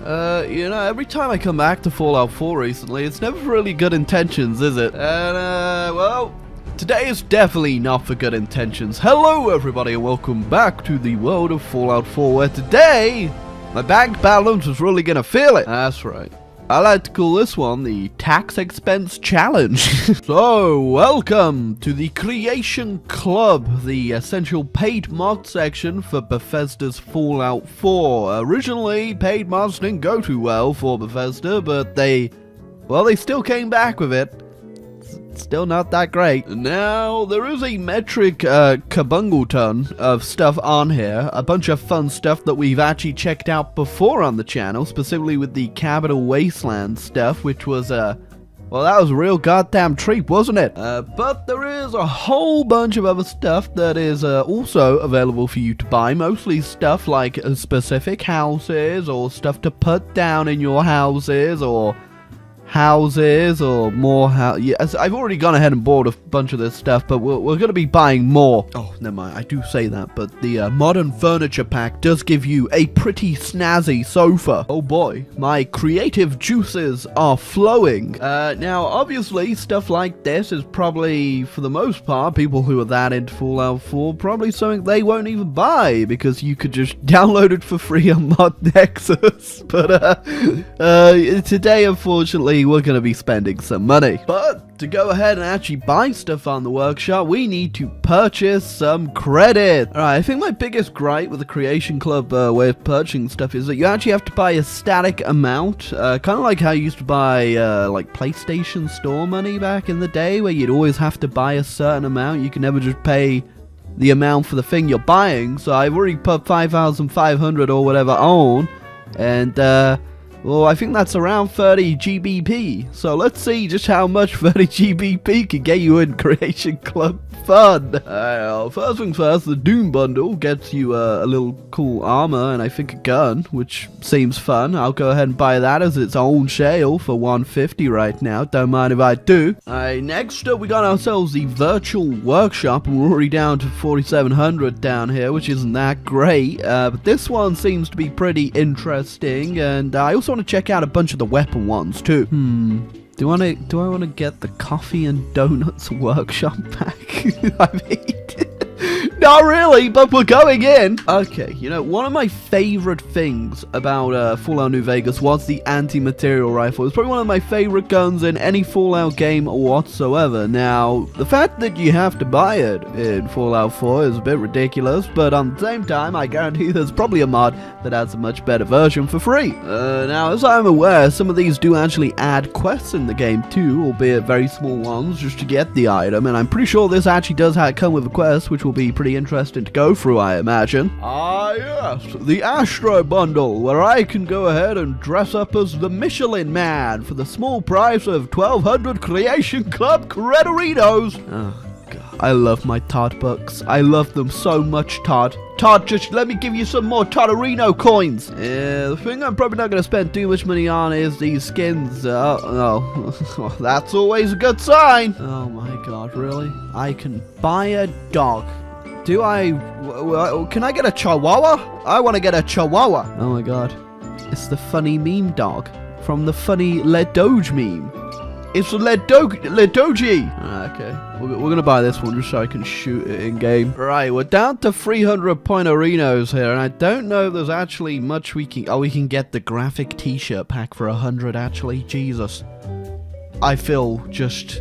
You know, every time I come back to Fallout 4 recently, it's never for really good intentions, is it? And, well, today is definitely not for good intentions. Hello, everybody, and welcome back to the world of Fallout 4, where today, my bank balance is really gonna feel it. That's right. I like to call this one the Tax Expense Challenge. So, welcome to the Creation Club, the essential paid mod section for Bethesda's Fallout 4. Originally, paid mods didn't go too well for Bethesda, but they still came back with it. Still not that great. Now, there is a metric kabungleton of stuff on here. A bunch of fun stuff that we've actually checked out before on the channel, specifically with the Capital Wasteland stuff, which was, well, that was a real goddamn treat, wasn't it? But there is a whole bunch of other stuff that is also available for you to buy. Mostly stuff like specific houses, or stuff to put down in your houses, or more yes, I've already gone ahead and bought a bunch of this stuff, but we're going to be buying more. Oh, never mind, I do say that, but the modern furniture pack does give you a pretty snazzy sofa. Oh boy, my creative juices are flowing. Now, obviously, stuff like this is probably, for the most part, people who are that into Fallout 4, probably something they won't even buy, because you could just download it for free on Mod Nexus. But, today, unfortunately, we're going to be spending some money. But to go ahead and actually buy stuff on the workshop, we need to purchase some credit. Alright, I think my biggest gripe with the Creation Club way of purchasing stuff is that you actually have to buy a static amount. Kind of like how you used to buy like PlayStation Store money back in the day, where you'd always have to buy a certain amount. You can never just pay the amount for the thing you're buying. So I've already put 5,500 or whatever on, and well, I think that's around 30 GBP. So let's see just how much 30 GBP can get you in Creation Club fun. First things first, the Doom bundle gets you a little cool armor and I think a gun, which seems fun. I'll go ahead and buy that as its own shell for 150 right now. Don't mind if I do. Next up, we got ourselves the virtual workshop. We're already down to 4,700 down here, which isn't that great. But this one seems to be pretty interesting, and I also want to check out a bunch of the weapon ones too. Do I want to get the coffee and donuts workshop pack? I mean, not really, but we're going in. Okay, you know, one of my favorite things about Fallout New Vegas was the anti-material rifle. It's probably one of my favorite guns in any Fallout game whatsoever. Now, the fact that you have to buy it in Fallout 4 is a bit ridiculous, but on the same time, I guarantee there's probably a mod that has a much better version for free. Now, as I'm aware, some of these do actually add quests in the game too, albeit very small ones, just to get the item, and I'm pretty sure this actually does come with a quest, which will be pretty interesting to go through, I imagine. Ah, yes, the Astro Bundle, where I can go ahead and dress up as the Michelin Man for the small price of 1,200 Creation Club Credoritos. Oh, God. I love my Todd bucks. I love them so much, Todd. Todd, just let me give you some more Todorino coins. Yeah, the thing I'm probably not going to spend too much money on is these skins. Oh, that's always a good sign. Oh my God, really? I can buy a dog. Do I? Can I get a Chihuahua? I want to get a Chihuahua. Oh my God. It's the funny meme dog from the funny Ledoge meme. It's the Ledoji. Okay, we're going to buy this one just so I can shoot it in game. Right, we're down to 300 Pointerinos here, and I don't know if there's actually much we can... Oh, we can get the graphic t-shirt pack for 100, actually. Jesus. I feel just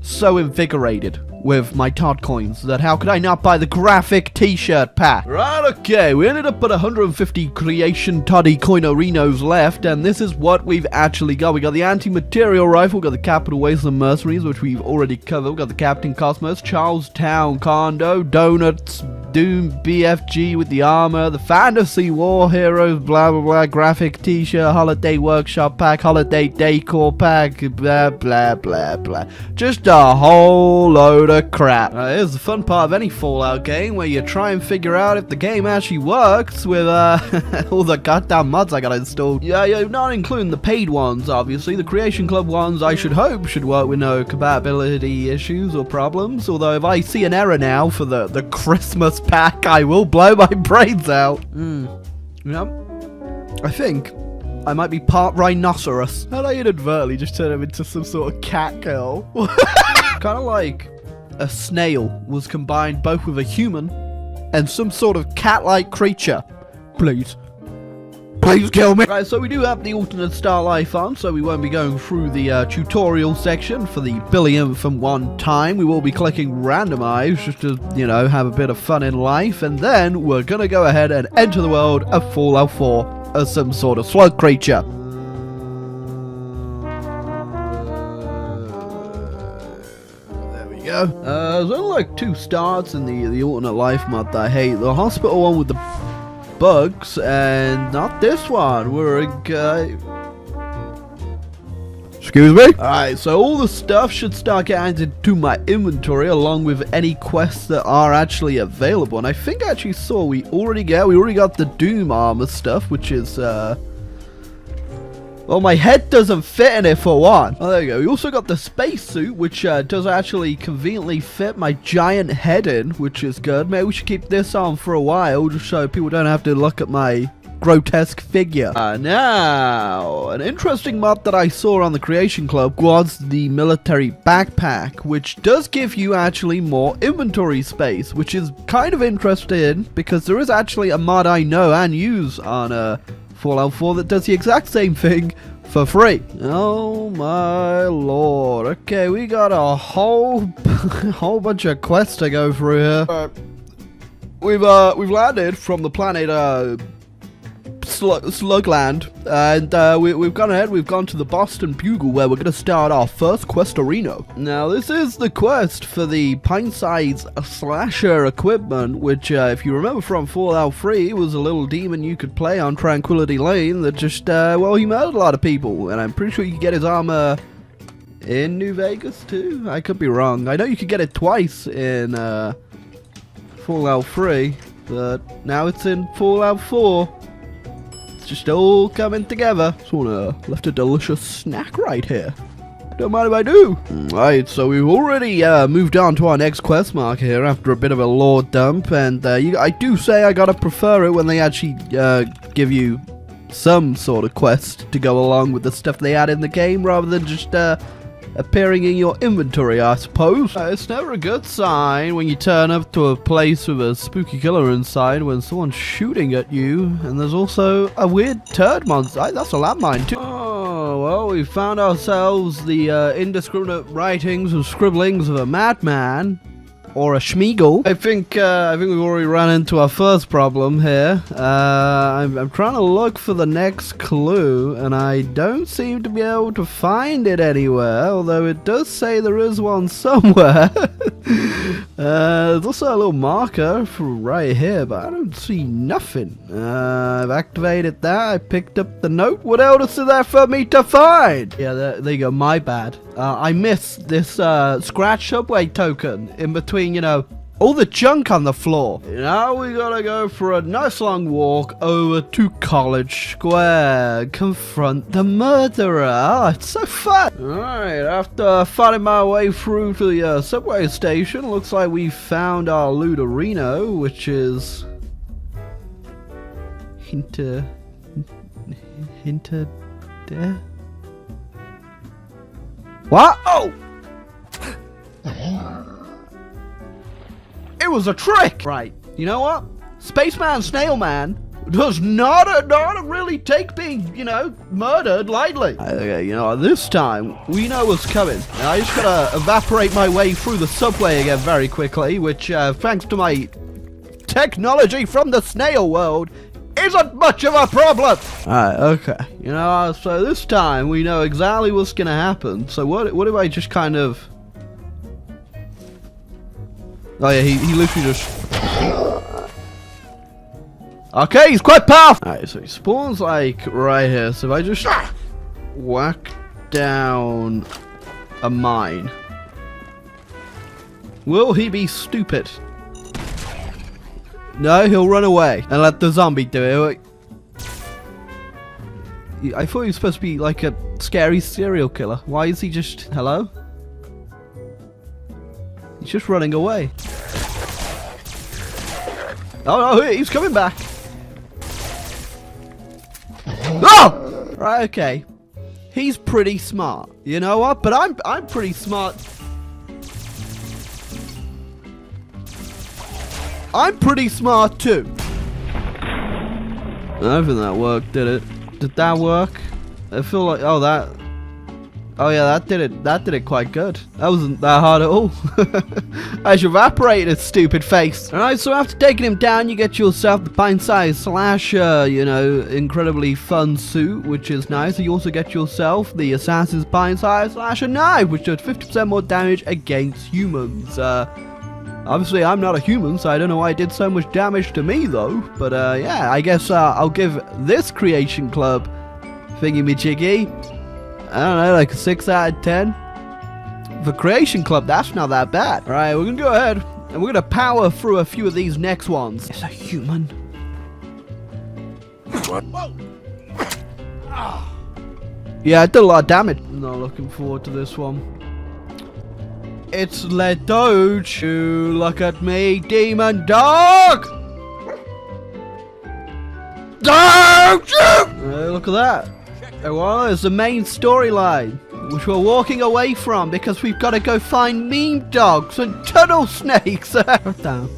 so invigorated with my Todd coins that how could I not buy the graphic t-shirt pack? Right, okay, we ended up at 150 Creation Toddy Coinorinos left, and this is what we've actually got. We got the anti-material rifle, we got the Capital Wasteland Mercenaries, which we've already covered, we got the Captain Cosmos, Charlestown Condo, Donuts, Doom BFG with the armor, the Fantasy War Heroes, blah blah blah, graphic t-shirt, holiday workshop pack, holiday decor pack, blah blah blah blah. Just a whole load of crap. Here's the fun part of any Fallout game, where you try and figure out if the game actually works with all the goddamn mods I got installed. Yeah, not including the paid ones, obviously. The Creation Club ones, I should hope, should work with no compatibility issues or problems. Although if I see an error now for the Christmas pack, I will blow my brains out. Yep. I think I might be part rhinoceros. And I inadvertently just turned him into some sort of cat girl. Kind of like a snail was combined both with a human and some sort of cat-like creature. Please kill me. Right, so we do have the alternate star life on, so we won't be going through the tutorial section for the billionth and one time. We will be clicking randomize just to, you know, have a bit of fun in life, and then we're gonna go ahead and enter the world of Fallout 4 as some sort of slug creature. There we go. There's only like 2 starts in the alternate life mod that I hate. The hospital one with the bugs, and not this one. We're a guy. Excuse me? Alright, so all the stuff should start getting added to my inventory along with any quests that are actually available. And I think I actually saw we already got the Doom armor stuff, which is well, my head doesn't fit in it for one. Oh, there you go. We also got the spacesuit, which does actually conveniently fit my giant head in, which is good. Maybe we should keep this on for a while, just so people don't have to look at my grotesque figure. Now, an interesting mod that I saw on the Creation Club was the military backpack, which does give you actually more inventory space, which is kind of interesting because there is actually a mod I know and use on Fallout 4 that does the exact same thing for free. Oh my lord. Okay, we got a whole bunch of quests to go through here. We've landed from the planet Slugland, and we've gone ahead, we've gone to the Boston Bugle, where we're going to start our first quest arena. Now, this is the quest for the pint-sized slasher equipment, which, if you remember from Fallout 3, was a little demon you could play on Tranquility Lane that just, well, he murdered a lot of people, and I'm pretty sure you could get his armor in New Vegas, too? I could be wrong. I know you could get it twice in, Fallout 3, but now it's in Fallout 4. Just all coming together. Left a delicious snack right here. Don't mind if I do. Right, so we've already moved on to our next quest marker here after a bit of a lore dump, and I do say I gotta prefer it when they actually give you some sort of quest to go along with the stuff they add in the game, rather than just appearing in your inventory, I suppose. It's never a good sign when you turn up to a place with a spooky killer inside when someone's shooting at you, and there's also a weird turd monster. That's a landmine too. Oh, well, we found ourselves the indiscriminate writings and scribblings of a madman. Or a Schmeagle. I think we've already run into our first problem here. I'm trying to look for the next clue, and I don't seem to be able to find it anywhere, although it does say there is one somewhere. There's also a little marker for right here, but I don't see nothing. I've activated that. I picked up the note. What else is there for me to find? Yeah, there you go. My bad. I missed this scratch subway token in between, you know, all the junk on the floor. Now we gotta go for a nice long walk over to College Square. Confront the murderer. Oh, it's so fun. Alright, after finding my way through to the subway station, looks like we found our Luderino, which is there. What? Oh! It was a trick! Right, you know what? Spaceman Snail Man does not really take being, you know, murdered lightly. Okay, you know, this time, we know what's coming. Now, I just gotta evaporate my way through the subway again very quickly, which, thanks to my technology from the snail world, isn't much of a problem. Alright, okay. You know, so this time, we know exactly what's gonna happen. So what if I just kind of... Oh yeah, he literally just... Okay, he's quite powerful! Alright, so he spawns like right here. So if I just whack down a mine, will he be stupid? No, he'll run away and let the zombie do it. I thought he was supposed to be like a scary serial killer. Why is he just... Hello? He's just running away. Oh no, he's coming back. Oh! Right, okay. He's pretty smart. You know what? But I'm pretty smart. I'm pretty smart too. I don't think that worked, did it? Did that work? I feel like, oh yeah, that did it quite good. That wasn't that hard at all. I should evaporate his stupid face. Alright, so after taking him down, you get yourself the pint-sized slasher, you know, incredibly fun suit, which is nice. You also get yourself the assassin's pint-sized slasher knife, which does 50% more damage against humans. Obviously, I'm not a human, so I don't know why it did so much damage to me, though. But, yeah, I guess I'll give this Creation Club thingy-me-jiggy, I don't know, like a 6 out of 10. For Creation Club, that's not that bad. Alright, we're gonna go ahead, and we're gonna power through a few of these next ones. It's a human. Yeah, it did a lot of damage. Not looking forward to this one. It's Don't you look at me, demon dog! Don't you! Look at that. Well, it's the main storyline, which we're walking away from because we've got to go find meme dogs and tunnel snakes. Down.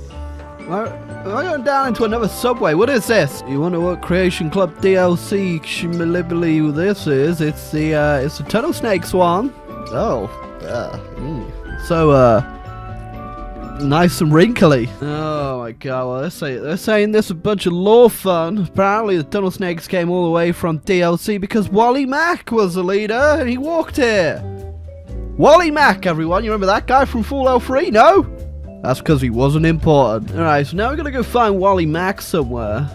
We're going down into another subway. What is this? You wonder what Creation Club DLC shimilibili this is? It's the tunnel snake swan. Oh, so nice and wrinkly. Oh my god, well they're saying this is a bunch of lore fun. Apparently the tunnel snakes came all the way from DLC because Wally Mac was the leader and he walked here. Wally Mac, everyone, you remember that guy from Fallout 3? No? That's because he wasn't important. Alright, so now we're gonna go find Wally Mac somewhere.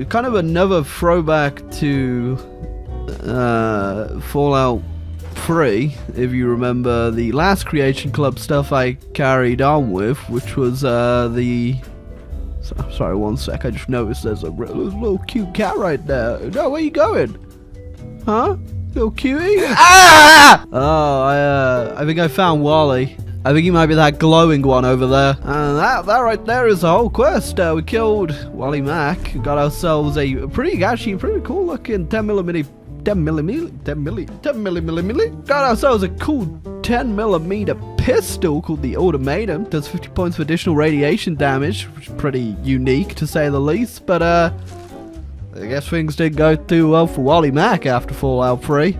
Kind of another throwback to Fallout 3, if you remember the last Creation Club stuff I carried on with, which was sorry, one sec, I just noticed there's a little cute cat right there. No, where you going? Huh? Little cutie? Ah! Oh, I think I found Wally. I think he might be that glowing one over there. And that right there is the whole quest. We killed Wally Mac, got ourselves a pretty cool looking 10 millimeter. Got ourselves a cool 10mm pistol called the Ultimatum. Does 50 points of additional radiation damage, which is pretty unique to say the least. But I guess things didn't go too well for Wally Mac after Fallout 3.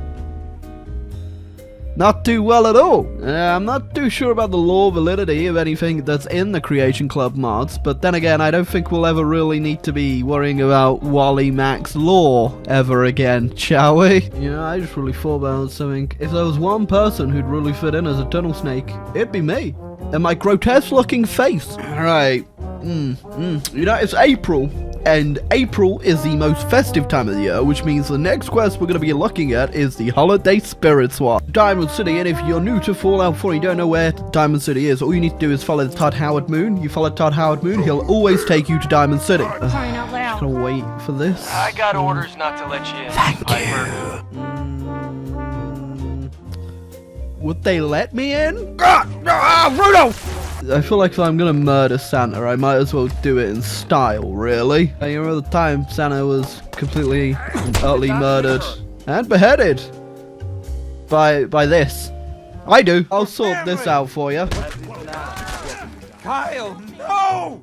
Not too well at all. I'm not too sure about the lore validity of anything that's in the Creation Club mods, but then again, I don't think we'll ever really need to be worrying about Wally Mac's lore ever again, shall we? You know, I just really thought about something. If there was one person who'd really fit in as a tunnel snake, it'd be me. And my grotesque looking face. Alright. You know, it's April. And April is the most festive time of the year, which means the next quest we're going to be looking at is the Holiday Spirits one. Diamond City, and if you're new to Fallout 4 and you don't know where Diamond City is, all you need to do is follow the Todd Howard Moon. You follow Todd Howard Moon, he'll always take you to Diamond City. Just gonna wait for this. I got orders not to let you in. Thank you. Would they let me in? Rudolph! I feel like if I'm gonna murder Santa, I might as well do it in style, really. You remember the time Santa was completely and utterly murdered and beheaded by this? I do. I'll sort this out for you. Kyle, no!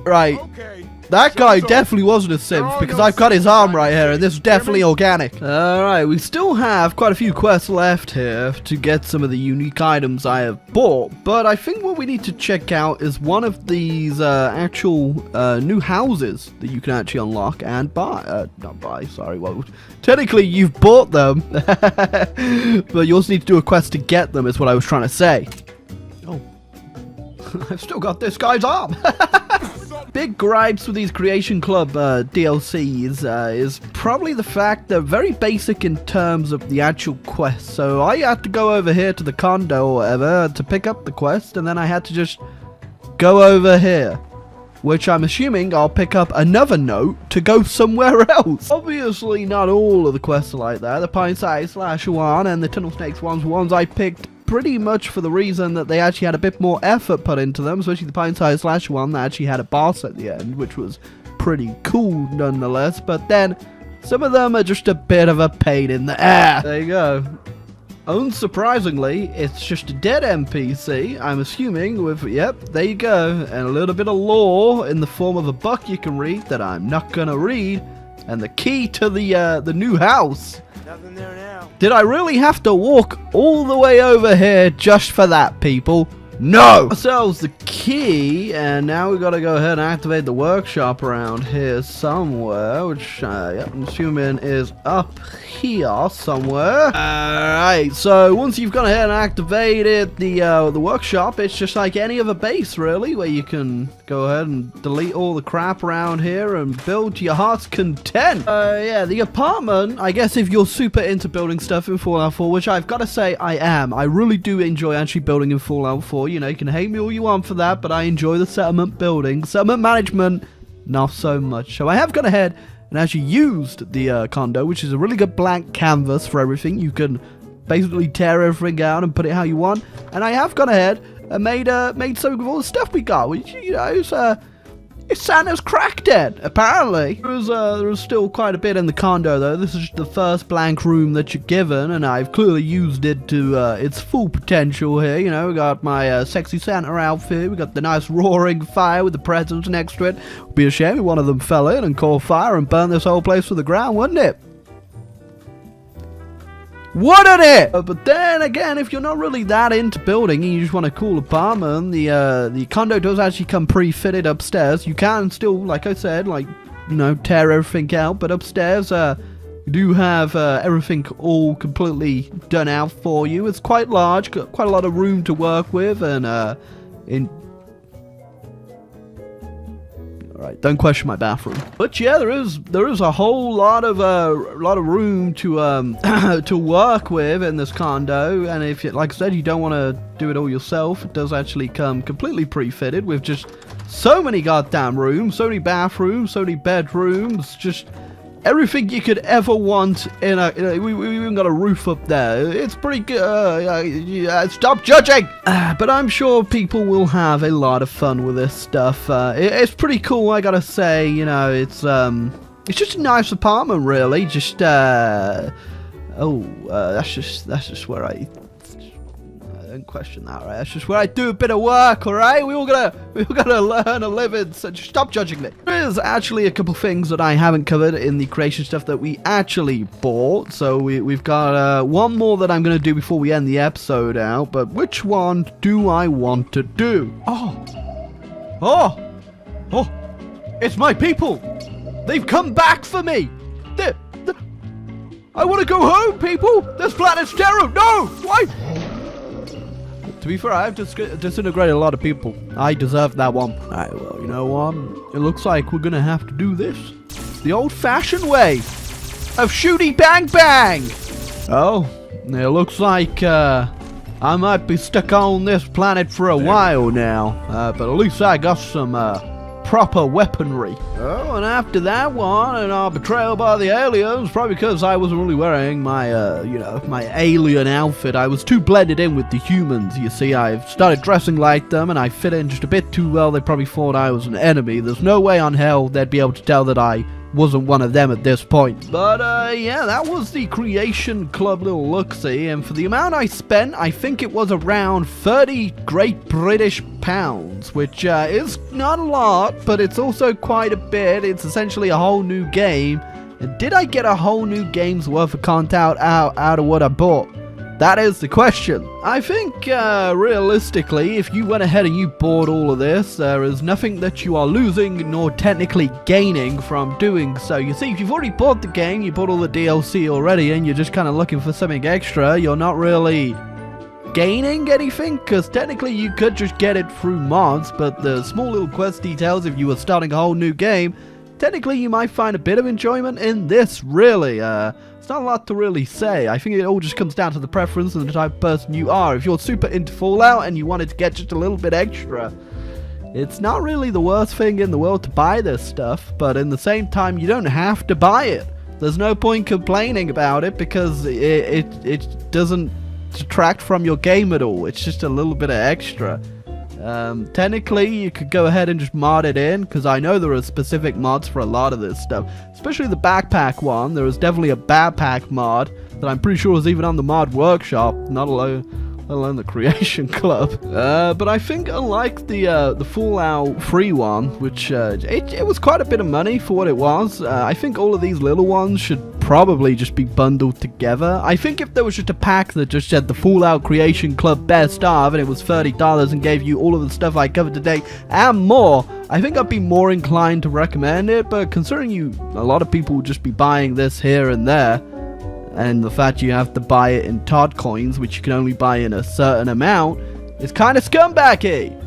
Right. Okay. That guy definitely wasn't a simp because I've got his arm right here and this is definitely organic. Alright, we still have quite a few quests left here to get some of the unique items I have bought, but I think what we need to check out is one of these actual new houses that you can actually unlock and buy. Not buy, sorry, well, technically you've bought them, but you also need to do a quest to get them is what I was trying to say. Oh, I've still got this guy's arm. Big gripes with these Creation Club DLCs is probably the fact they're very basic in terms of the actual quest. So I had to go over here to the condo or whatever to pick up the quest, and then I had to just go over here, which I'm assuming I'll pick up another note to go somewhere else. Obviously not all of the quests are like that. The Pine-Sized Slasher one and the Tunnel Snakes ones I picked pretty much for the reason that they actually had a bit more effort put into them, especially the Pine-Sized Slasher one that actually had a boss at the end, which was pretty cool nonetheless. But then Some of them are just a bit of a pain in the ass. There you go. Unsurprisingly, it's just a dead NPC, I'm assuming, with, yep, there you go, and a little bit of lore in the form of a book you can read that I'm not gonna read, and the key to the new house. Nothing there now. Did I really have to walk all the way over here just for that, people? No! Ourselves the key, and now we gotta go ahead and activate the workshop around here somewhere, which I'm assuming is up here somewhere. Alright, so once you've gone ahead and activated the workshop, it's just like any other base, really, where you can go ahead and delete all the crap around here and build to your heart's content. Yeah, the apartment, I guess if you're super into building stuff in Fallout 4, which I've gotta say I am. I really do enjoy actually building in Fallout 4. You know, you can hate me all you want for that, but I enjoy the settlement building. Settlement management, not so much. So I have gone ahead and actually used the condo, which is a really good blank canvas for everything. You can basically tear everything out and put it how you want. And I have gone ahead and made something of all the stuff we got, which, you know, it's Santa's crack den, apparently. There was still quite a bit in the condo, though. This is just the first blank room that you're given, and I've clearly used it to its full potential here. You know, we got my sexy Santa outfit. We got the nice roaring fire with the presents next to it. It'd be a shame if one of them fell in and caught fire and burned this whole place to the ground, wouldn't it? Wouldn't it? But then again, if you're not really that into building and you just want a cool apartment, the condo does actually come pre-fitted upstairs. You can still, like I said, like, you know, tear everything out, but upstairs you do have everything all completely done out for you. It's quite large, got quite a lot of room to work with, and Right, don't question my bathroom. But yeah, there is a whole lot of room to to work with in this condo, and if you, like I said, you don't want to do it all yourself, it does actually come completely pre-fitted with just so many goddamn rooms, so many bathrooms, so many bedrooms, just everything you could ever want in a, we even got a roof up there. It's pretty good. Stop judging! But I'm sure people will have a lot of fun with this stuff. It's pretty cool, I gotta say. You know, it's just a nice apartment, really. Just that's just where I don't question that, right? That's just where I do a bit of work, alright? We all gotta learn a living, so just stop judging me. There is actually a couple things that I haven't covered in the creation stuff that we actually bought, so we've got one more that I'm gonna do before we end the episode out, but which one do I want to do? Oh, it's my people! They've come back for me! I want to go home, people! This planet's terrible! No! Why? To be fair, I've disintegrated a lot of people. I deserve that one. Alright, well, you know what? It looks like we're gonna have to do this the old-fashioned way of shooty bang bang! Oh, it looks like I might be stuck on this planet for a while now. But at least I got some proper weaponry. Oh, and after that one, and our betrayal by the aliens, probably because I wasn't really wearing my, my alien outfit. I was too blended in with the humans, you see. I've started dressing like them, and I fit in just a bit too well. They probably thought I was an enemy. There's no way on hell they'd be able to tell that I wasn't one of them at this point. But yeah, that was the Creation Club little look-see, and for the amount I spent, I think it was around 30 Great British pounds, which is not a lot, but it's also quite a bit. It's essentially a whole new game. And did I get a whole new game's worth of content out of what I bought? That is the question. I think, realistically, if you went ahead and you bought all of this, there is nothing that you are losing nor technically gaining from doing so. You see, if you've already bought the game, you bought all the DLC already, and you're just kind of looking for something extra, you're not really gaining anything, because technically you could just get it through mods, but the small little quest details, if you were starting a whole new game, technically you might find a bit of enjoyment in this, really. It's not a lot to really say. I think it all just comes down to the preference and the type of person you are. If you're super into Fallout and you wanted to get just a little bit extra, it's not really the worst thing in the world to buy this stuff, but in the same time, you don't have to buy it. There's no point complaining about it because it doesn't detract from your game at all. It's just a little bit of extra. Technically, you could go ahead and just mod it in, because I know there are specific mods for a lot of this stuff, especially the backpack one. There was definitely a backpack mod that I'm pretty sure was even on the mod workshop, not alone the creation club. But I think unlike the Fallout free one, which it was quite a bit of money for what it was, I think all of these little ones should probably just be bundled together. I think if there was just a pack that just said the Fallout Creation Club Best Of and it was $30 and gave you all of the stuff I covered today and more, I think I'd be more inclined to recommend it. But considering a lot of people would just be buying this here and there, and the fact you have to buy it in Todd coins, which you can only buy in a certain amount, is kind of scumbaggy.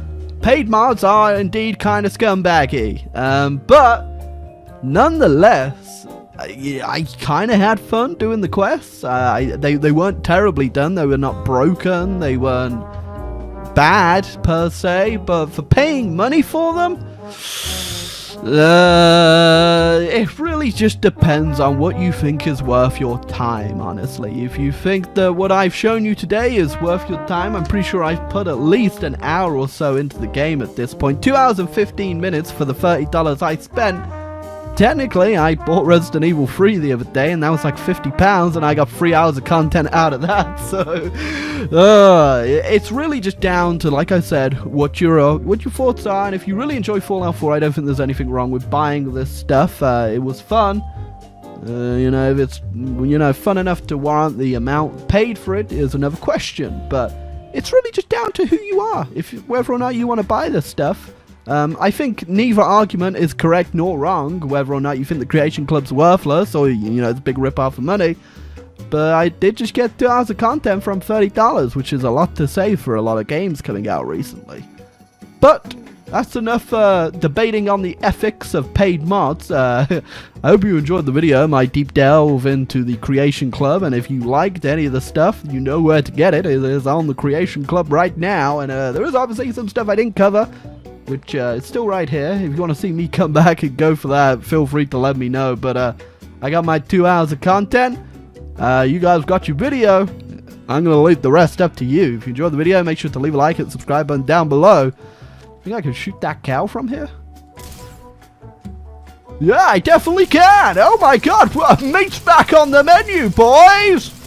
Paid mods are indeed kind of scumbaggy. But nonetheless, I kind of had fun doing the quests. They weren't terribly done. They were not broken. They weren't bad per se. But for paying money for them, it really just depends on what you think is worth your time, honestly. If you think that what I've shown you today is worth your time, I'm pretty sure I've put at least an hour or so into the game at this point. 2 hours and 15 minutes for the $30 I spent. Technically, I bought Resident Evil 3 the other day, and that was like £50, and I got 3 hours of content out of that. So, it's really just down to, like I said, what your thoughts are. And if you really enjoy Fallout 4, I don't think there's anything wrong with buying this stuff. It was fun. If it's fun enough to warrant the amount paid for it is another question. But it's really just down to who you are, whether or not you want to buy this stuff. I think neither argument is correct nor wrong, whether or not you think the Creation Club's worthless or, it's a big rip-off of money. But I did just get 2 hours of content from $30, which is a lot to say for a lot of games coming out recently. But that's enough debating on the ethics of paid mods. I hope you enjoyed the video, my deep delve into the Creation Club, and if you liked any of the stuff, you know where to get it. It is on the Creation Club right now, and there is obviously some stuff I didn't cover, which is still right here. If you want to see me come back and go for that, feel free to let me know. But I got my 2 hours of content. You guys got your video. I'm going to leave the rest up to you. If you enjoyed the video, make sure to leave a like and subscribe button down below. Think I can shoot that cow from here? Yeah, I definitely can. Oh my god, meat's back on the menu, boys!